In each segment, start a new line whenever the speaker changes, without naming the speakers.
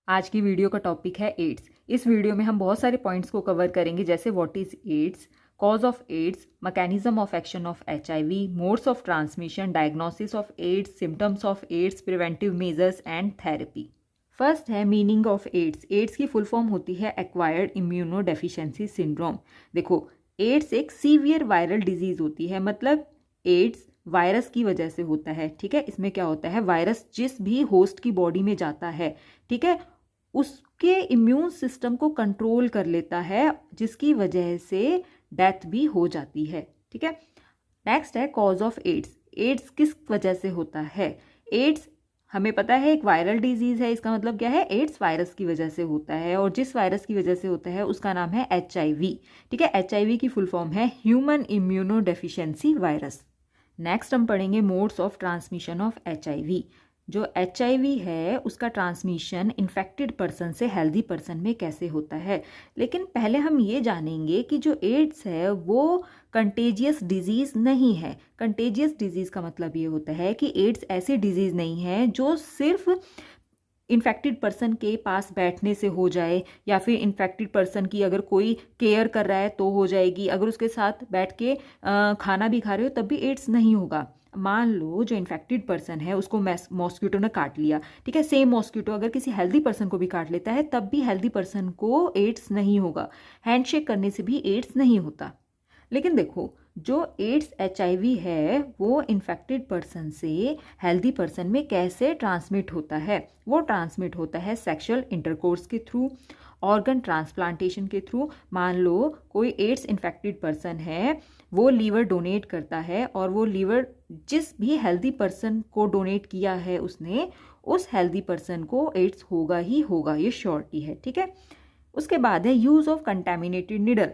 आज की वीडियो का टॉपिक है एड्स। इस वीडियो में हम बहुत सारे पॉइंट्स को कवर करेंगे, जैसे what is AIDS, cause of AIDS, mechanism of action of HIV, modes of transmission, diagnosis of AIDS, symptoms of AIDS, preventive measures and therapy. First है मीनिंग ऑफ एड्स। एड्स की full form होती है acquired immuno deficiency syndrome. देखो, AIDS एक severe viral disease होती है, मतलब AIDS virus की वजह से होता है। ठीक है, इसमें क्या होता है, वायरस जिस भी होस्ट की बॉडी में जाता है, ठीक है, उसके इम्यून सिस्टम को कंट्रोल कर लेता है, जिसकी वजह से डेथ भी हो जाती है। ठीक है, नेक्स्ट है कॉज ऑफ एड्स। एड्स किस वजह से होता है? एड्स हमें पता है एक वायरल डिजीज है, इसका मतलब क्या है, एड्स वायरस की वजह से होता है, और जिस वायरस की वजह से होता है उसका नाम है एचआईवी। ठीक है, एचआईवी की फुल फॉर्म है human immuno deficiency virus. Next हम पढ़ेंगे modes of transmission of HIV. जो एचआईवी है उसका ट्रांसमिशन इन्फेक्टेड पर्सन से हेल्दी पर्सन में कैसे होता है। लेकिन पहले हम ये जानेंगे कि जो एड्स है वो कंटेजियस डिजीज़ नहीं है। कंटेजियस डिजीज़ का मतलब ये होता है कि एड्स ऐसी डिजीज़ नहीं है जो सिर्फ इन्फेक्टेड पर्सन के पास बैठने से हो जाए, या फिर इन्फेक्टेड पर्सन की अगर कोई केयर कर रहा है तो हो जाएगी, अगर उसके साथ बैठ के खाना भी खा रहे हो तब भी एड्स नहीं होगा। मान लो जो इन्फेक्टेड पर्सन है उसको मॉस्किटो ने काट लिया, ठीक है, सेम मॉस्किटो अगर किसी हेल्दी पर्सन को भी काट लेता है तब भी हेल्दी पर्सन को एड्स नहीं होगा। हैंडशेक करने से भी एड्स नहीं होता। लेकिन देखो, जो एड्स एचआईवी है वो इन्फेक्टेड पर्सन से हेल्दी पर्सन में कैसे ट्रांसमिट होता है? वो ट्रांसमिट होता है सेक्सुअल इंटरकोर्स के थ्रू, ऑर्गन ट्रांसप्लांटेशन के थ्रू। मान लो कोई एड्स इन्फेक्टेड पर्सन है, वो लीवर डोनेट करता है, और वो लीवर जिस भी हेल्दी पर्सन को डोनेट किया है उसने, उस हेल्दी पर्सन को एड्स होगा ही होगा, ये श्योरिटी है। ठीक है, उसके बाद है यूज़ ऑफ कंटेमिनेटेड निडल।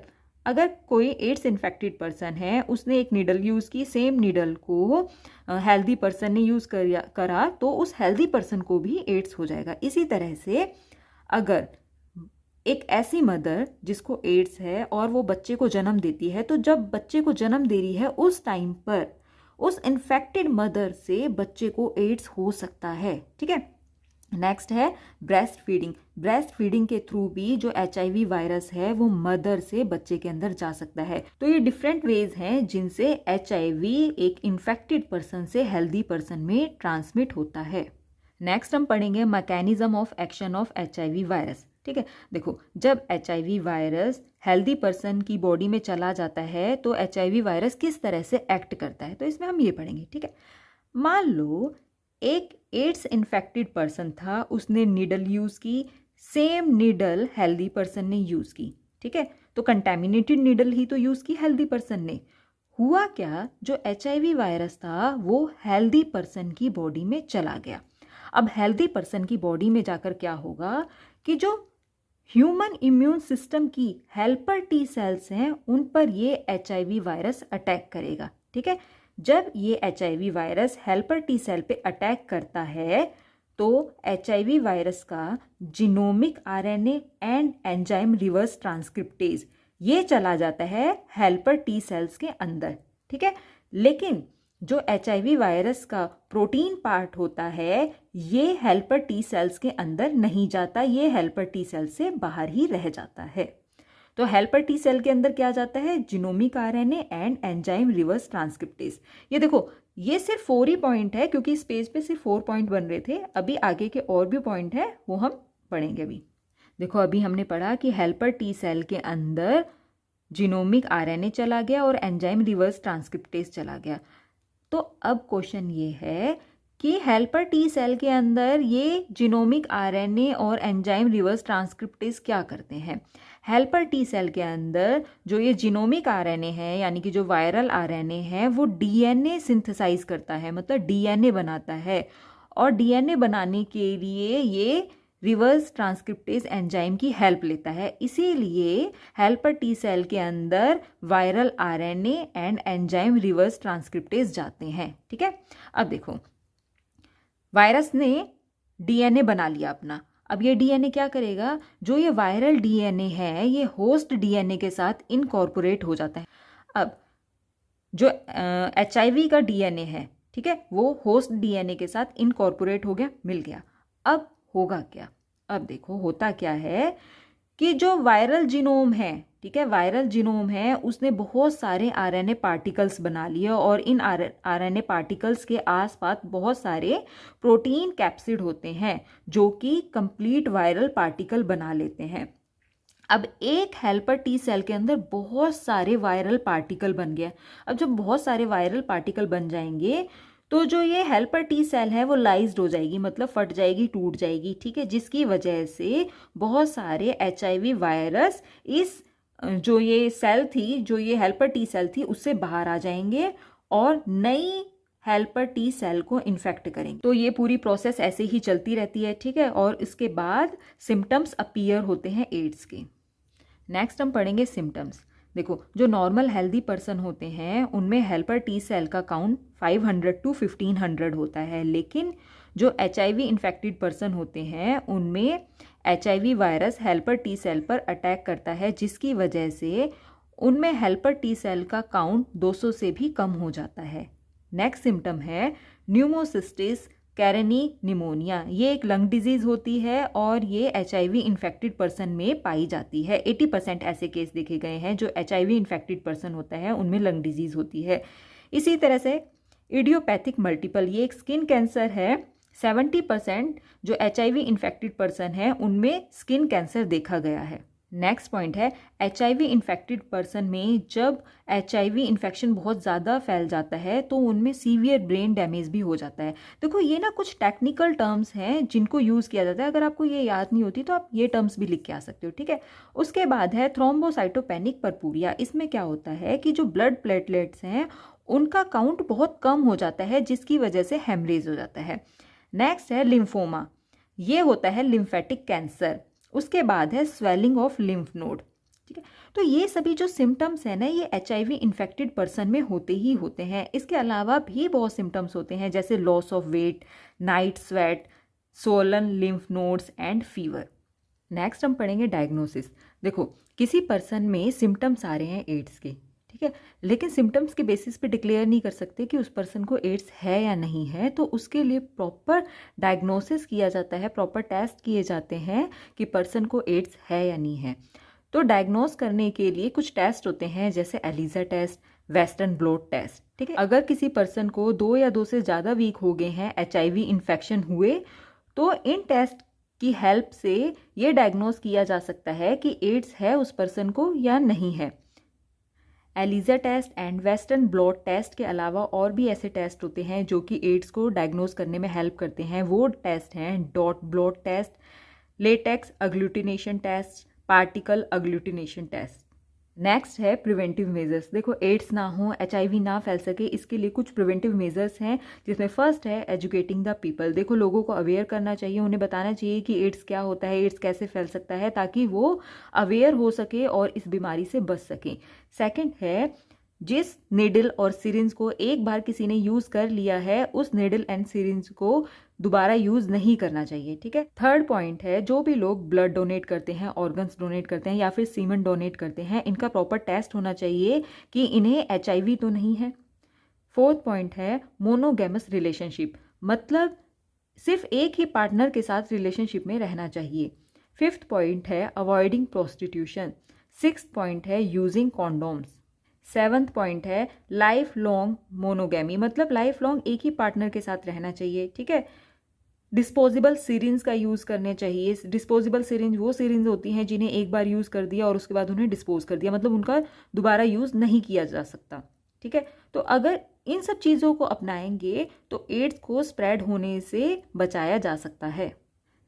अगर कोई एड्स इन्फेक्टेड पर्सन है, उसने एक नीडल यूज़ की, सेम नीडल को हेल्दी पर्सन ने यूज़ करा तो उस हेल्दी पर्सन को भी एड्स हो जाएगा। इसी तरह से अगर एक ऐसी मदर जिसको एड्स है और वो बच्चे को जन्म देती है, तो जब बच्चे को जन्म दे रही है उस टाइम पर उस इन्फेक्टेड मदर से बच्चे को एड्स हो सकता है। ठीक है, नेक्स्ट है ब्रेस्ट फीडिंग। ब्रेस्ट फीडिंग के थ्रू भी जो एचआईवी वायरस है वो मदर से बच्चे के अंदर जा सकता है। तो ये डिफरेंट वेज हैं जिनसे एचआईवी एक इन्फेक्टेड पर्सन से हेल्दी पर्सन में ट्रांसमिट होता है। नेक्स्ट हम पढ़ेंगे mechanism of action of HIV virus. ठीक है, देखो, जब एचआईवी वायरस हेल्दी पर्सन की बॉडी में चला जाता है तो एचआईवी वायरस किस तरह से एक्ट करता है, तो इसमें हम ये पढ़ेंगे। ठीक है, मान लो एक एड्स इन्फेक्टेड पर्सन था, उसने नीडल यूज़ की, सेम नीडल हेल्दी पर्सन ने यूज़ की। ठीक है, तो कंटेमिनेटेड नीडल ही तो यूज़ की हेल्दी पर्सन ने। हुआ क्या, जो एचआईवी वायरस था वो हेल्दी पर्सन की बॉडी में चला गया। अब हेल्दी पर्सन की बॉडी में जाकर क्या होगा कि जो ह्यूमन इम्यून सिस्टम की हेल्पर टी सेल्स हैं उन पर ये एचआईवी वायरस अटैक करेगा। ठीक है, जब ये HIV virus helper T cell पे अटैक करता है तो एचआईवी वायरस का genomic RNA and enzyme reverse transcriptase ये चला जाता है हेल्पर टी सेल्स के अंदर। ठीक है, लेकिन जो एचआईवी वायरस का प्रोटीन पार्ट होता है ये हेल्पर टी सेल्स के अंदर नहीं जाता, ये हेल्पर टी सेल से बाहर ही रह जाता है। तो हेल्पर टी सेल के अंदर क्या जाता है, genomic RNA and enzyme reverse transcriptase. ये देखो, ये सिर्फ 4 ही पॉइंट है, क्योंकि इस पेज पे सिर्फ 4 पॉइंट बन रहे थे। अभी आगे के और भी पॉइंट है वो हम पढ़ेंगे अभी। देखो, अभी हमने पढ़ा कि हेल्पर टी सेल के अंदर जीनोमिक आरएनए चला गया और एंजाइम रिवर्स ट्रांसक्रिप्टेज चला गया। तो अब क्वेश्चन ये है कि हेल्पर टी सेल के अंदर ये जीनोमिक आरएनए और एंजाइम रिवर्स ट्रांसक्रिप्टेज क्या करते हैं। हेल्पर टी सेल के अंदर जो ये जीनोमिक आरएनए है, यानी कि जो वायरल आरएनए है, वो डीएनए सिंथेसाइज करता है, मतलब डीएनए बनाता है, और डीएनए बनाने के लिए ये रिवर्स ट्रांसक्रिप्टेज एंजाइम की हेल्प लेता है। इसीलिए हेल्पर टी सेल के अंदर viral RNA and enzyme reverse transcriptase जाते हैं। ठीक है, अब देखो, वायरस ने डीएनए बना लिया अपना। अब ये डीएनए क्या करेगा, जो ये वायरल डीएनए है ये होस्ट डीएनए के साथ इनकॉर्पोरेट हो जाता है। अब जो एचआईवी का डीएनए है, ठीक है, वो होस्ट डीएनए के साथ इनकॉर्पोरेट हो गया, मिल गया। अब होगा क्या, अब देखो होता क्या है कि जो वायरल जीनोम है, ठीक है, वायरल जीनोम है, उसने बहुत सारे आरएनए पार्टिकल्स बना लिए और इन आरएनए पार्टिकल्स के आसपास बहुत सारे प्रोटीन कैप्सिड होते हैं जो कि कंप्लीट वायरल पार्टिकल बना लेते हैं। अब एक हेल्पर टी सेल के अंदर बहुत सारे वायरल पार्टिकल बन गया। अब जब बहुत सारे वायरल पार्टिकल बन जाएंगे तो जो ये हेल्पर टी सेल है वो लाइज्ड हो जाएगी, मतलब फट जाएगी, टूट जाएगी, ठीक है, जिसकी वजह से बहुत सारे HIV वायरस इस जो ये सेल थी, जो ये हेल्पर टी सेल थी, उससे बाहर आ जाएंगे और नई हेल्पर टी सेल को इन्फेक्ट करेंगे। तो ये पूरी प्रोसेस ऐसे ही चलती रहती है, ठीक है। और इसके बाद सिम्टम्स अपीयर होते हैं एड्स के। नेक्स्ट हम पढ़ेंगे सिम्टम्स। देखो, जो नॉर्मल हेल्दी पर्सन होते हैं उनमें हेल्पर टी सेल का काउंट 500 to 1500 होता है, लेकिन जो HIV इन्फेक्टेड पर्सन होते हैं उनमें HIV virus helper T cell पर अटैक करता है, जिसकी वजह से उनमें हेल्पर टी सेल का काउंट 200 से भी कम हो जाता है। नेक्स्ट सिम्टम है न्यूमोसिस्टिस कैरनी निमोनिया। ये एक लंग डिजीज होती है और ये HIV इन्फेक्टेड पर्सन में पाई जाती है। 80% ऐसे केस देखे गए हैं जो HIV इन्फेक्टेड पर्सन होता है उनमें लंग डिजीज होती है। इसी तरह से इडियोपैथिक मल्टीपल, ये एक स्किन कैंसर है। 70% जो HIV इन्फेक्टेड पर्सन है उनमें स्किन कैंसर देखा गया है। नेक्स्ट पॉइंट है HIV इन्फेक्टेड पर्सन में जब HIV इन्फेक्शन बहुत ज़्यादा फैल जाता है तो उनमें सीवियर ब्रेन डैमेज भी हो जाता है। देखो, ये ना कुछ टेक्निकल टर्म्स हैं जिनको यूज़ किया जाता है। अगर आपको ये याद नहीं होती तो आप ये टर्म्स भी लिख के आ सकते हो, ठीक है। उसके बाद है थ्रोम्बोसाइटोपेनिक परपूरिया। इसमें क्या होता है कि जो ब्लड प्लेटलेट्स हैं उनका काउंट बहुत कम हो जाता है, जिसकी वजह से हेमरेज हो जाता है। नेक्स्ट है लिम्फोमा, ये होता है लिम्फेटिक कैंसर। उसके बाद है स्वेलिंग ऑफ लिम्फ नोड, ठीक है। तो ये सभी जो सिम्टम्स हैं ना, ये HIV इन्फेक्टेड पर्सन में होते ही होते हैं। इसके अलावा भी बहुत सिम्टम्स होते हैं जैसे loss of weight, night sweat, swollen lymph nodes and fever. Next हम पढ़ेंगे डायग्नोसिस। देखो, किसी पर्सन में सिम्टम्स आ रहे हैं एड्स के, ठीक है, लेकिन सिम्टम्स के बेसिस पे डिक्लेयर नहीं कर सकते कि उस पर्सन को एड्स है या नहीं है। तो उसके लिए प्रॉपर डायग्नोसिस किया जाता है, प्रॉपर टेस्ट किए जाते हैं कि पर्सन को एड्स है या नहीं है। तो डायग्नोस करने के लिए कुछ टेस्ट होते हैं जैसे ELISA test, western blot test, ठीक है। अगर किसी पर्सन को 2 या 2 से ज़्यादा वीक हो गए हैं, HIV इन्फेक्शन हुए, तो इन टेस्ट की हेल्प से ये डायग्नोस किया जा सकता है कि एड्स है उस पर्सन को या नहीं है। ELISA test and western blot test के अलावा और भी ऐसे टेस्ट होते हैं जो कि एड्स को डायग्नोस करने में हेल्प करते हैं। वो टेस्ट हैं dot blot test, latex agglutination test, particle agglutination test. Next है प्रिवेंटिव मेजर्स। देखो, एड्स ना हो, HIV ना फैल सके, इसके लिए कुछ प्रिवेंटिव मेजर्स हैं, जिसमें फर्स्ट है एजुकेटिंग द पीपल। देखो, लोगों को अवेयर करना चाहिए, उन्हें बताना चाहिए कि एड्स क्या होता है, एड्स कैसे फैल सकता है, ताकि वो अवेयर हो सके और इस बीमारी से बच सकें। सेकंड है जिस निडल और सिरिंज को एक बार किसी ने यूज़ कर लिया है, उस निडल एंड सिरिंज को दोबारा यूज़ नहीं करना चाहिए, ठीक है। थर्ड पॉइंट है जो भी लोग ब्लड डोनेट करते हैं, ऑर्गन्स डोनेट करते हैं या फिर सीमेंट डोनेट करते हैं, इनका प्रॉपर टेस्ट होना चाहिए कि इन्हें HIV तो नहीं है। फोर्थ पॉइंट है मोनोगैमस रिलेशनशिप, मतलब सिर्फ एक ही पार्टनर के साथ रिलेशनशिप में रहना चाहिए। फिफ्थ पॉइंट है अवॉइडिंग प्रोस्टिट्यूशन। सिक्स्थ पॉइंट है यूजिंग कॉन्डोम्स। सेवंथ पॉइंट है लाइफ लॉन्ग मोनोगैमी, मतलब लाइफ लॉन्ग एक ही पार्टनर के साथ रहना चाहिए, ठीक है। डिस्पोजेबल सिरिंज का यूज़ करने चाहिए। डिस्पोजेबल सिरिंज वो सिरिंज होती हैं जिन्हें एक बार यूज़ कर दिया और उसके बाद उन्हें डिस्पोज कर दिया, मतलब उनका दोबारा यूज़ नहीं किया जा सकता, ठीक है। तो अगर इन सब चीज़ों को अपनाएंगे तो एड्स को स्प्रेड होने से बचाया जा सकता है।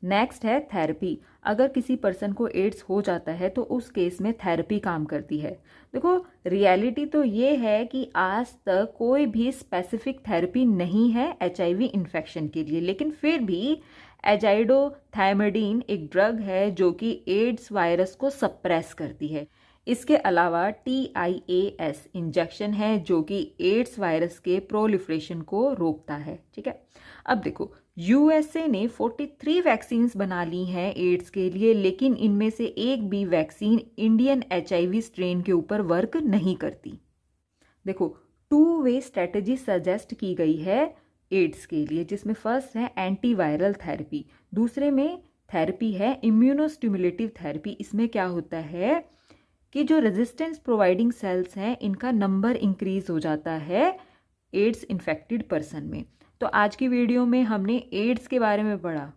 नेक्स्ट है थेरेपी। अगर किसी पर्सन को एड्स हो जाता है तो उस केस में थेरेपी काम करती है। देखो, रियलिटी तो ये है कि आज तक कोई भी स्पेसिफिक थेरेपी नहीं है HIV इन्फेक्शन के लिए, लेकिन फिर भी एजाइडोथायमिडीन एक ड्रग है जो कि एड्स वायरस को सप्रेस करती है। इसके अलावा TIAS इंजेक्शन है जो कि एड्स वायरस के प्रोलिफरेशन को रोकता है, ठीक है। अब देखो, USA ने 43 वैक्सीन्स बना ली हैं एड्स के लिए, लेकिन इनमें से एक भी वैक्सीन इंडियन HIV स्ट्रेन के ऊपर वर्क नहीं करती। देखो, 2-वे स्ट्रेटजी सजेस्ट की गई है एड्स के लिए, जिसमें फर्स्ट है एंटीवायरल थेरेपी, दूसरे में थेरेपी है इम्यूनोस्टिमुलेटिव थेरेपी। इसमें क्या होता है कि जो रेजिस्टेंस प्रोवाइडिंग सेल्स हैं इनका नंबर इंक्रीज हो जाता है एड्स इन्फेक्टेड पर्सन में। तो आज की वीडियो में हमने एड्स के बारे में पढ़ा,